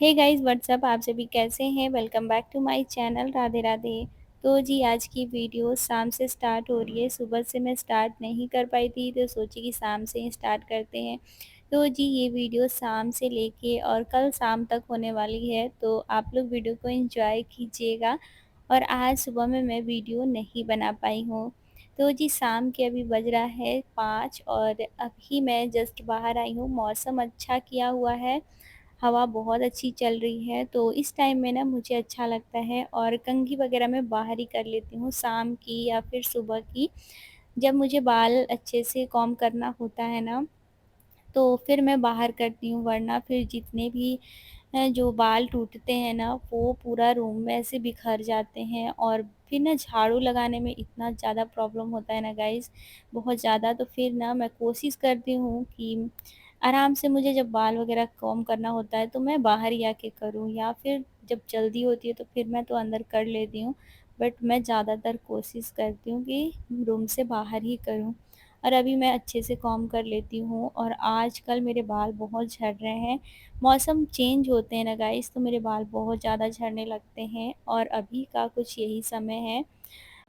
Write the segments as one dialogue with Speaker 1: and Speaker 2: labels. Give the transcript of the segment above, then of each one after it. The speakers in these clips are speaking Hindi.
Speaker 1: हे गाइस व्हाट्सअप, आप सभी कैसे हैं? Welcome back to my channel Radhe Radhe. तो जी आज की वीडियो शाम से स्टार्ट हो रही है। सुबह से मैं स्टार्ट नहीं कर पाई थी तो सोची कि शाम से ही स्टार्ट करते हैं। तो जी ये वीडियो शाम से लेके और कल शाम तक होने वाली है, तो आप लोग वीडियो को एंजॉय कीजिएगा। और आज सुबह में मैं वीडियो नहीं बना पाई हूँ। तो जी शाम के अभी बज रहा है 5 और अभी मैं जस्ट बाहर आई हूँ। मौसम अच्छा किया हुआ है, हवा बहुत अच्छी चल रही है, तो इस टाइम में ना मुझे अच्छा लगता है और कंघी वगैरह मैं बाहर ही कर लेती हूँ शाम की या फिर सुबह की। जब मुझे बाल अच्छे से कॉम्ब करना होता है ना, तो फिर मैं बाहर करती हूँ, वरना फिर जितने भी जो बाल टूटते हैं ना, वो पूरा रूम में ऐसे बिखर जाते हैं और फिर ना झाड़ू लगाने में इतना ज़्यादा प्रॉब्लम होता है ना गाइज़, बहुत ज़्यादा। तो फिर ना मैं कोशिश करती हूँ कि आराम से मुझे जब बाल वगैरह कॉम्ब करना होता है, तो मैं बाहर ही आके करूँ या फिर जब जल्दी होती है, तो फिर मैं तो अंदर कर लेती हूँ। बट मैं ज़्यादातर कोशिश करती हूँ कि रूम से बाहर ही करूँ। और अभी मैं अच्छे से कॉम्ब कर लेती हूँ और आजकल मेरे बाल बहुत झड़ रहे हैं। मौसम चेंज होते हैं ना गाइस, तो मेरे बाल बहुत ज़्यादा झड़ने लगते हैं और अभी का कुछ यही समय है।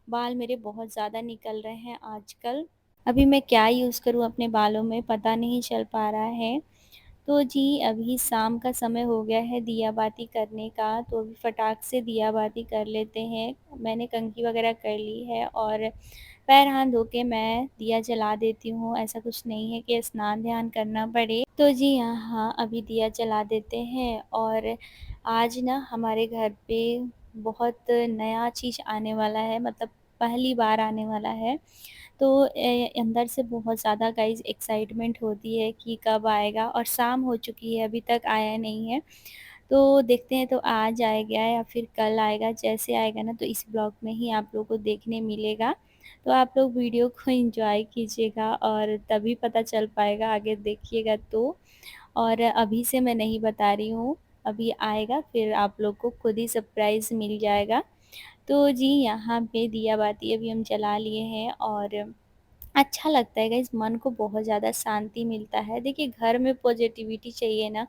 Speaker 1: बाल मेरे बहुत ज़्यादा निकल रहे हैं आजकल। अभी मैं क्या यूज़ करूँ अपने बालों में पता नहीं चल पा रहा है। तो जी, अभी शाम का समय हो गया है दिया बाती करने का, तो अभी फटाक से दिया बाती कर लेते हैं। मैंने कंघी वगैरह कर ली है और पैर हाथ धो के मैं दिया जला देती हूँ। ऐसा कुछ नहीं है कि स्नान-ध्यान करना पड़े। तो जी यहाँ अभी दिया जला देते हैं और आज ना हमारे घर पे बहुत नया चीज़ आने वाला है, मतलब पहली बार आने वाला है। तो अंदर से बहुत ज़्यादा गाइज़ एक्साइटमेंट होती है कि कब आएगा और शाम हो चुकी है, अभी तक आया नहीं है। तो देखते हैं तो आज आएगा या फिर कल आएगा, जैसे आएगा ना तो इस ब्लॉग में ही आप लोगों को देखने मिलेगा। तो आप लोग वीडियो को एन्जॉय कीजिएगा और तभी पता चल पाएगा, आगे देखिएगा तो। और अभी से मैं नहीं बता रही हूँ, अभी आएगा फिर आप लोग को खुद ही सरप्राइज़ मिल जाएगा। तो जी यहाँ पे दिया बाती अभी हम जला लिए हैं और अच्छा लगता है गाइज़, मन को बहुत ज़्यादा शांति मिलता है। देखिए घर में पॉज़िटिविटी चाहिए ना,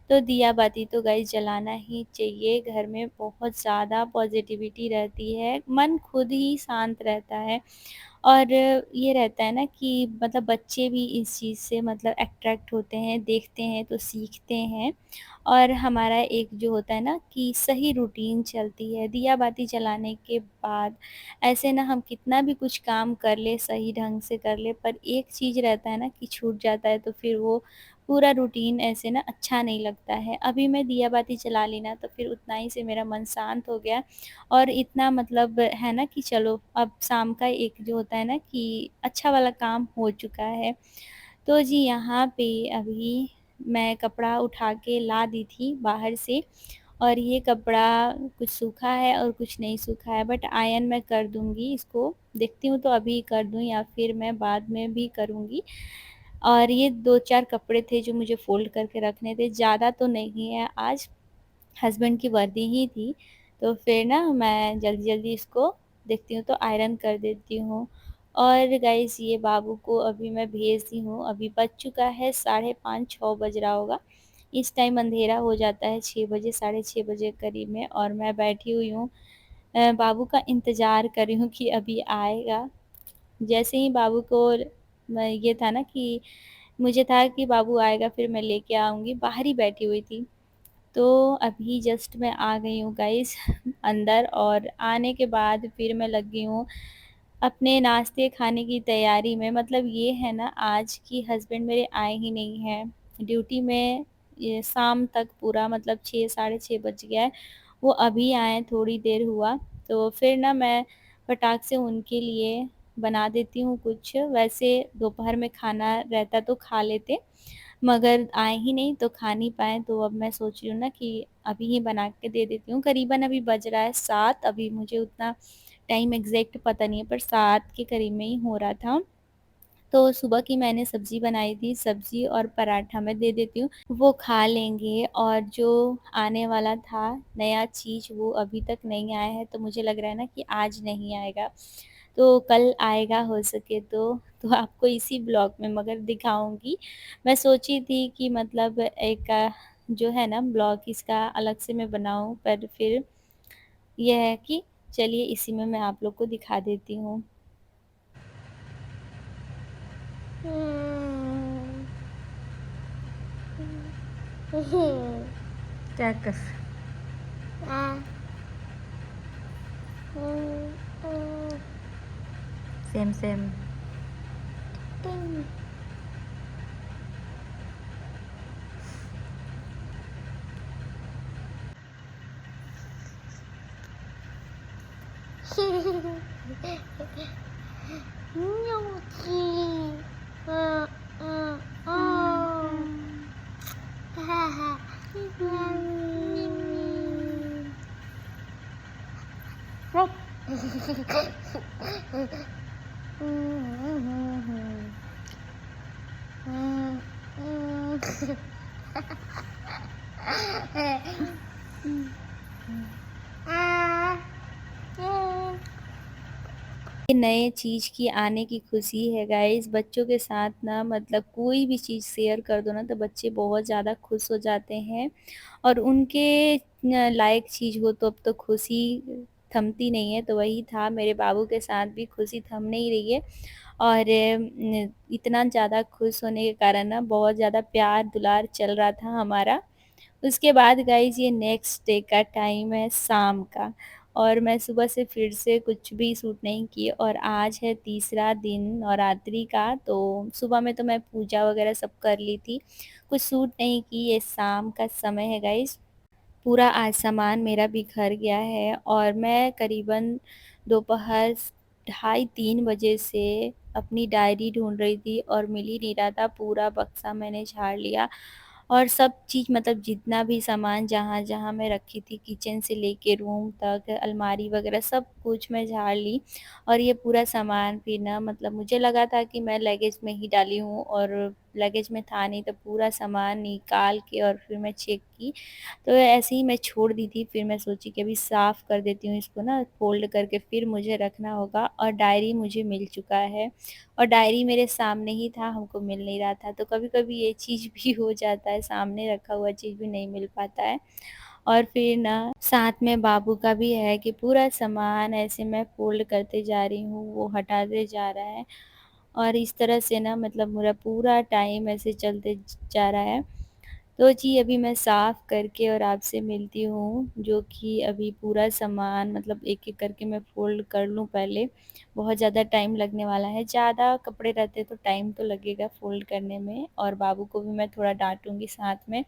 Speaker 1: तो दिया बाती तो गाइज़ जलाना ही चाहिए। घर में बहुत ज़्यादा पॉज़िटिविटी रहती है, मन खुद ही शांत रहता है। और ये रहता है ना कि मतलब बच्चे भी इस चीज़ से मतलब अट्रैक्ट होते हैं, देखते हैं तो सीखते हैं। और हमारा एक जो होता है ना कि सही रूटीन चलती है, दिया बाती जलाने के बाद ऐसे ना हम कितना भी कुछ काम कर ले, सही ढंग से कर ले, पर एक चीज़ रहता है ना कि छूट जाता है, तो फिर वो पूरा रूटीन ऐसे ना अच्छा नहीं लगता है। अभी मैं दिया बाती जला ली ना, तो फिर उतना ही से मेरा मन शांत हो गया और इतना मतलब है ना कि चलो अब शाम का एक जो होता है ना कि अच्छा वाला काम हो चुका है। तो जी यहाँ पे अभी मैं कपड़ा उठा के ला दी थी बाहर से और ये कपड़ा कुछ सूखा है और कुछ नहीं सूखा है, बट आयरन मैं कर दूँगी इसको। देखती हूँ तो अभी कर दूँ या फिर मैं बाद में भी करूँगी। और ये 2-4 कपड़े थे जो मुझे फ़ोल्ड करके रखने थे, ज़्यादा तो नहीं है आज, हस्बैंड की वर्दी ही थी। तो फिर ना मैं जल्दी-जल्दी इसको देखती हूँ तो आयरन कर देती हूँ। और गाइस ये बाबू को अभी मैं भेज दी हूँ, अभी बज चुका है साढ़े 5-6 बज रहा होगा। इस टाइम अंधेरा हो जाता है 6 बजे, साढ़े 6 बजे करीब में और मैं बैठी हुई हूँ बाबू का इंतज़ार कर रही हूँ कि अभी आएगा। जैसे ही बाबू को मैं ये था ना कि मुझे था कि बाबू आएगा फिर मैं लेके आऊँगी, बाहर ही बैठी हुई थी। तो अभी जस्ट मैं आ गई हूँ गाइस अंदर और आने के बाद फिर मैं लग गई हूँ अपने नाश्ते खाने की तैयारी में। मतलब ये है ना आज कि हस्बैंड मेरे आए ही नहीं हैं ड्यूटी में, ये शाम तक पूरा मतलब 6 साढ़े 6 बज गया है। वो अभी आए थोड़ी देर हुआ, तो फिर ना मैं फटाक से उनके लिए बना देती हूँ कुछ। वैसे दोपहर में खाना रहता तो खा लेते, मगर आए ही नहीं तो खा नहीं पाए, तो अब मैं सोच रही हूँ ना कि अभी ही बना के दे देती हूँ। करीबन अभी बज रहा है 7, अभी मुझे उतना टाइम एग्ज़ैक्ट पता नहीं है पर 7 के करीब में ही हो रहा था। तो सुबह की मैंने सब्ज़ी बनाई थी, सब्ज़ी और पराठा मैं दे देती हूँ, वो खा लेंगे। और जो आने वाला था नया चीज़ वो अभी तक नहीं आया है, तो मुझे लग रहा है ना कि आज नहीं आएगा, तो कल आएगा हो सके तो आपको इसी ब्लॉग में मगर दिखाऊँगी। मैं सोची थी कि मतलब एक जो है ना ब्लॉग इसका अलग से मैं बनाऊँ, पर फिर ये है कि चलिए इसी में मैं आप लोग को दिखा देती हूँ।
Speaker 2: क्या कर सेम सेम
Speaker 1: ये नए चीज़ की आने की खुशी है गाइस। बच्चों के साथ ना मतलब कोई भी चीज़ शेयर कर दो ना तो बच्चे बहुत ज़्यादा खुश हो जाते हैं, और उनके लायक चीज़ हो तो अब तो खुशी थमती नहीं है। तो वही था, मेरे बाबू के साथ भी खुशी थम नहीं रही है, और इतना ज़्यादा खुश होने के कारण ना बहुत ज़्यादा प्यार दुलार चल रहा था हमारा। उसके बाद गाइज़ ये नेक्स्ट डे का टाइम है शाम का, और मैं सुबह से फिर से कुछ भी शूट नहीं की, और आज है तीसरा दिन नवरात्रि का। तो सुबह में तो मैं पूजा वगैरह सब कर ली थी, कुछ शूट नहीं की। ये शाम का समय है गाइज़, पूरा आज सामान मेरा बिखर गया है, और मैं करीबन दोपहर ढाई 3 बजे से अपनी डायरी ढूँढ रही थी और मिल ही नहीं रहा था। पूरा बक्सा मैंने झाड़ लिया, और सब चीज़ मतलब जितना भी सामान जहाँ-जहाँ मैं रखी थी, किचन से लेके रूम तक, अलमारी वगैरह सब कुछ मैं झाड़ ली। और ये पूरा सामान फिर ना मतलब मुझे लगा था कि मैं लगेज में ही डाली हूँ, और लगेज में था नहीं, तो पूरा सामान निकाल के और फिर मैं चेक की, तो ऐसे ही मैं छोड़ दी थी। फिर मैं सोची कि अभी साफ़ कर देती हूँ इसको ना, फ़ोल्ड करके फिर मुझे रखना होगा। और डायरी मुझे मिल चुका है, और डायरी मेरे सामने ही था, हमको मिल नहीं रहा था। तो कभी-कभी ये चीज़ भी हो जाता है, सामने रखा हुआ चीज़ भी नहीं मिल पाता है। और फिर ना साथ में बाबू का भी है कि पूरा सामान ऐसे मैं फ़ोल्ड करते जा रही हूँ, वो हटाते जा रहा है, और इस तरह से ना मतलब मेरा पूरा टाइम ऐसे चलते जा रहा है। तो जी, अभी मैं साफ़ करके और आपसे मिलती हूँ, जो कि अभी पूरा सामान मतलब एक-एक करके मैं फ़ोल्ड कर लूँ पहले, बहुत ज़्यादा टाइम लगने वाला है। ज़्यादा कपड़े रहते तो टाइम तो लगेगा फ़ोल्ड करने में, और बाबू को भी मैं थोड़ा डाँटूँगी साथ में।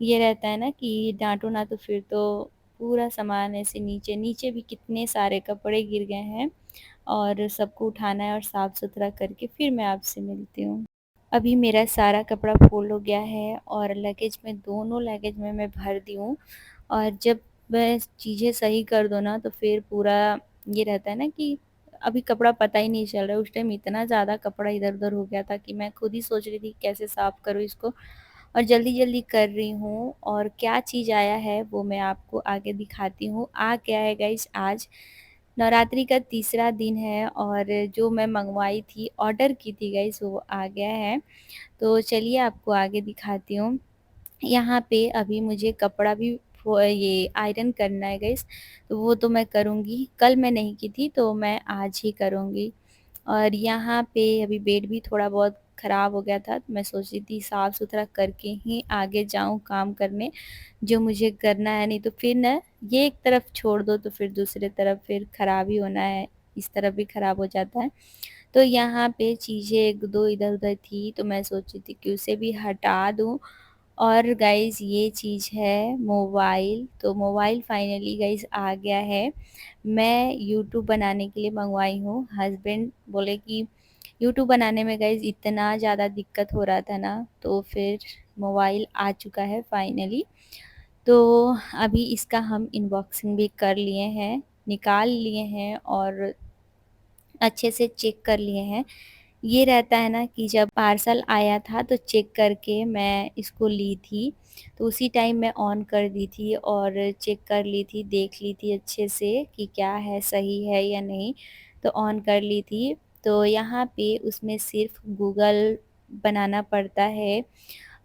Speaker 1: ये रहता है ना कि डाँटो ना तो फिर तो पूरा सामान ऐसे नीचे नीचे भी कितने सारे कपड़े गिर गए हैं, और सबको उठाना है और साफ़-सुथरा करके फिर मैं आपसे मिलती हूँ। अभी मेरा सारा कपड़ा फ़ोल्ड हो गया है, और लगेज में दोनों लगेज में मैं भर दी हूँ, और जब मैं चीज़ें सही कर दूँ ना तो फिर पूरा ये रहता है ना कि अभी कपड़ा पता ही नहीं चल रहा है। उस टाइम इतना ज़्यादा कपड़ा इधर-उधर हो गया था कि मैं खुद ही सोच रही थी कैसे साफ़ करूँ इसको, और जल्दी-जल्दी कर रही हूँ। और क्या चीज़ आया है वो मैं आपको आगे दिखाती हूँ। आ क्या है गाइज़, आज नवरात्रि का तीसरा दिन है, और जो मैं मँगवाई थी, ऑर्डर की थी गाइज़, वो आ गया है। तो चलिए आपको आगे दिखाती हूँ। यहाँ पे अभी मुझे कपड़ा भी ये आयरन करना है गाइस, तो वो तो मैं करूँगी। कल मैं नहीं की थी तो मैं आज ही करूँगी। और यहाँ पे अभी बेड भी थोड़ा बहुत ख़राब हो गया था, तो मैं सोच रही थी साफ़-सुथरा करके ही आगे जाऊँ काम करने, जो मुझे करना है। नहीं तो फिर ना ये एक तरफ छोड़ दो तो फिर दूसरी तरफ फिर ख़राब ही होना है, इस तरफ भी ख़राब हो जाता है। तो यहाँ पे चीज़ें 1-2 इधर-उधर थी, तो मैं सोची थी कि उसे भी हटा दूँ। और गाइज़ ये चीज़ है मोबाइल, तो मोबाइल फाइनली गाइज़ आ गया है। मैं यूट्यूब बनाने के लिए मँगवाई हूँ। हस्बैंड बोले कि यूट्यूब बनाने में गाइज़ इतना ज़्यादा दिक्कत हो रहा था ना, तो फिर मोबाइल आ चुका है फाइनली। तो अभी इसका हम अनबॉक्सिंग भी कर लिए हैं, निकाल लिए हैं, और अच्छे से चेक कर लिए हैं। ये रहता है ना कि जब पार्सल आया था तो चेक करके मैं इसको ली थी, तो उसी टाइम मैं ऑन कर दी थी और चेक कर ली थी, देख ली थी अच्छे से कि क्या है, सही है या नहीं, तो ऑन कर ली थी। तो यहाँ पे उसमें सिर्फ़ गूगल बनाना पड़ता है,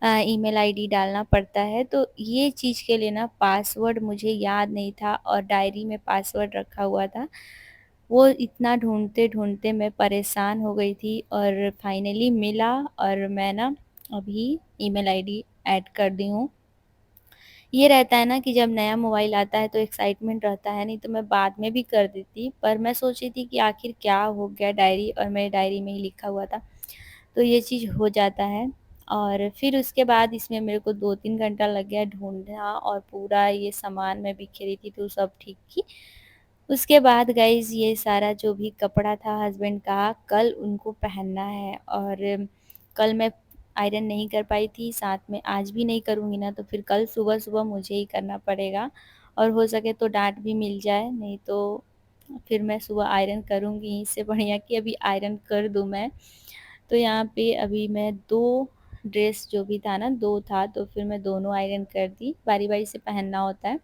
Speaker 1: ईमेल आईडी डालना पड़ता है। तो ये चीज़ के लिए ना पासवर्ड मुझे याद नहीं था और डायरी में पासवर्ड रखा हुआ था। वो इतना ढूँढते-ढूँढते मैं परेशान हो गई थी और फाइनली मिला और मैं ना अभी ईमेल आईडी ऐड कर दी हूँ। ये रहता है ना कि जब नया मोबाइल आता है तो एक्साइटमेंट रहता है, नहीं तो मैं बाद में भी कर देती। पर मैं सोच रही थी कि आखिर क्या हो गया डायरी, और मेरी डायरी में ही लिखा हुआ था। तो ये चीज़ हो जाता है और फिर उसके बाद इसमें मेरे को 2-3 घंटा लग गया ढूँढना, और पूरा ये सामान मैं बिखेरी थी तो सब ठीक की। उसके बाद गाइज़ ये सारा जो भी कपड़ा था हस्बैंड का, कल उनको पहनना है और कल मैं आयरन नहीं कर पाई थी, साथ में आज भी नहीं करूँगी ना तो फिर कल सुबह-सुबह मुझे ही करना पड़ेगा, और हो सके तो डाँट भी मिल जाए, नहीं तो फिर मैं सुबह आयरन करूँगी। इससे बढ़िया कि अभी आयरन कर दूँ मैं। तो यहाँ पे अभी मैं 2 ड्रेस जो भी था ना 2 था, तो फिर मैं दोनों आयरन कर दी, बारी-बारी से पहनना होता है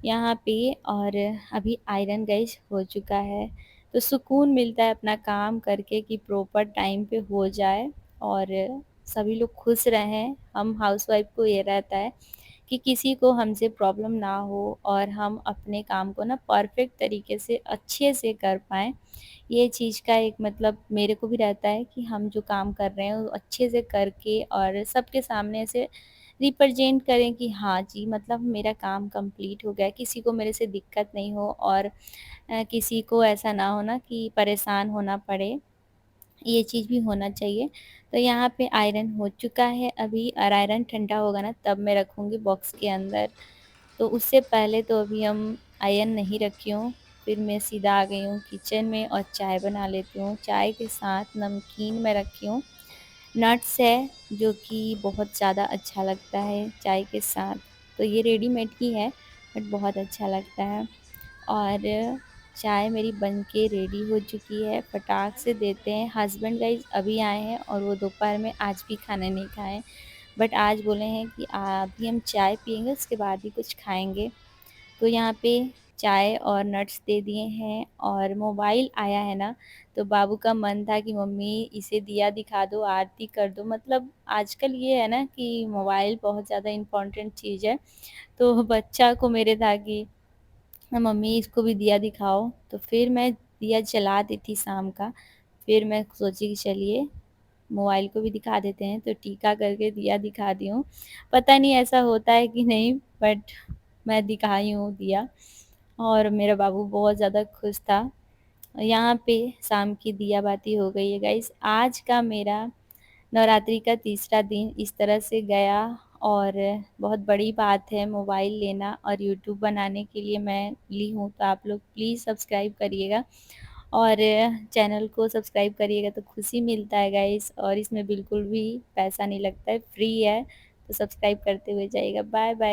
Speaker 1: यहाँ पे। और अभी आयरन गाइस हो चुका है, तो सुकून मिलता है अपना काम करके कि प्रॉपर टाइम पे हो जाए और सभी लोग खुश रहें। हम हाउसवाइफ़ को ये रहता है कि किसी को हमसे प्रॉब्लम ना हो और हम अपने काम को ना परफ़ेक्ट तरीके से अच्छे से कर पाएँ। ये चीज़ का एक मतलब मेरे को भी रहता है कि हम जो काम कर रहे हैं वो अच्छे से करके और सबके सामने ऐसे रिप्रेजेंट करें कि हाँ जी, मतलब मेरा काम कंप्लीट हो गया है, किसी को मेरे से दिक्कत नहीं हो और किसी को ऐसा ना हो ना कि परेशान होना पड़े। ये चीज़ भी होना चाहिए। तो यहाँ पे आयरन हो चुका है अभी, और आयरन ठंडा होगा ना तब मैं रखूँगी बॉक्स के अंदर। तो उससे पहले तो अभी हम आयरन नहीं रखी हूँ, फिर मैं सीधा आ गई हूँ किचन में और चाय बना लेती हूँ। चाय के साथ नमकीन मैं रखी हूँ, नट्स है जो कि बहुत ज़्यादा अच्छा लगता है चाय के साथ। तो ये रेडीमेड ही है बट बहुत अच्छा लगता है। और चाय मेरी बन के रेडी हो चुकी है, फटाक से देते हैं। हस्बैंड गाइस अभी आए हैं और वो दोपहर में आज भी खाना नहीं खाए, बट आज बोले हैं कि अभी हम चाय पिएँगे उसके बाद ही कुछ खाएँगे। तो यहाँ पे चाय और नट्स दे दिए हैं और मोबाइल आया है ना, तो बाबू का मन था कि मम्मी इसे दिया दिखा दो, आरती कर दो। मतलब आजकल ये है ना कि मोबाइल बहुत ज़्यादा इम्पोर्टेंट चीज़ है, तो बच्चा को मेरे था कि मम्मी इसको भी दिया दिखाओ, तो फिर मैं दिया जला दी थी शाम का। फिर मैं सोची कि चलिए मोबाइल को भी दिखा देते हैं, तो टीका करके दिया दिखा दी हूँ। पता नहीं ऐसा होता है कि नहीं, बट मैं दिखाई हूँ दिया और मेरा बाबू बहुत ज़्यादा खुश था। यहाँ पे शाम की दिया बाती हो गई है गाइस। आज का मेरा नवरात्रि का तीसरा दिन इस तरह से गया और बहुत बड़ी बात है मोबाइल लेना और यूट्यूब बनाने के लिए मैं ली हूँ, तो आप लोग प्लीज़ सब्सक्राइब करिएगा और चैनल को सब्सक्राइब करिएगा तो खुशी मिलता है गाइस, और इसमें बिल्कुल भी पैसा नहीं लगता है, फ्री है, तो सब्सक्राइब करते हुए जाइएगा। Bye bye.